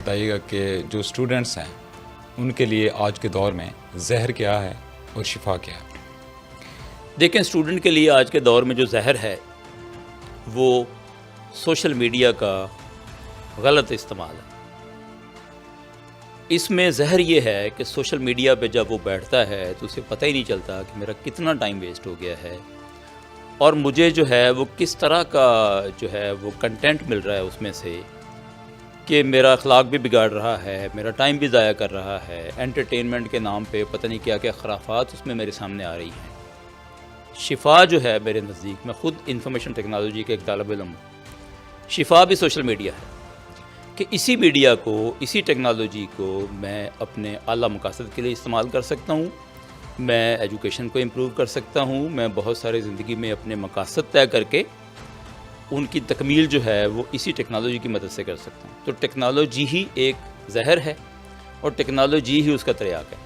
بتائیے گا کہ جو اسٹوڈنٹس ہیں ان کے لیے آج کے دور میں زہر کیا ہے اور شفا کیا ہے؟ دیکھیں، اسٹوڈنٹ کے لیے آج کے دور میں جو زہر ہے وہ سوشل میڈیا کا غلط استعمال ہے۔ اس میں زہر یہ ہے کہ سوشل میڈیا پہ جب وہ بیٹھتا ہے تو اسے پتہ ہی نہیں چلتا کہ میرا کتنا ٹائم ویسٹ ہو گیا ہے، اور مجھے جو ہے وہ کس طرح کا جو ہے وہ کنٹینٹ مل رہا ہے اس میں سے کہ میرا اخلاق بھی بگاڑ رہا ہے، میرا ٹائم بھی ضائع کر رہا ہے۔ انٹرٹینمنٹ کے نام پہ پتہ نہیں کیا کیا خرافات اس میں میرے سامنے آ رہی ہیں۔ شفا جو ہے میرے نزدیک، میں خود انفارمیشن ٹیکنالوجی کے ایک طالب علم ہوں، شفا بھی سوشل میڈیا ہے کہ اسی میڈیا کو، اسی ٹیکنالوجی کو میں اپنے اعلیٰ مقاصد کے لیے استعمال کر سکتا ہوں۔ میں ایجوکیشن کو امپروو کر سکتا ہوں، میں بہت سارے زندگی میں اپنے مقاصد طے کر کے ان کی تکمیل جو ہے وہ اسی ٹیکنالوجی کی مدد سے کر سکتا ہوں۔ تو ٹیکنالوجی ہی ایک زہر ہے اور ٹیکنالوجی ہی اس کا تریاق ہے۔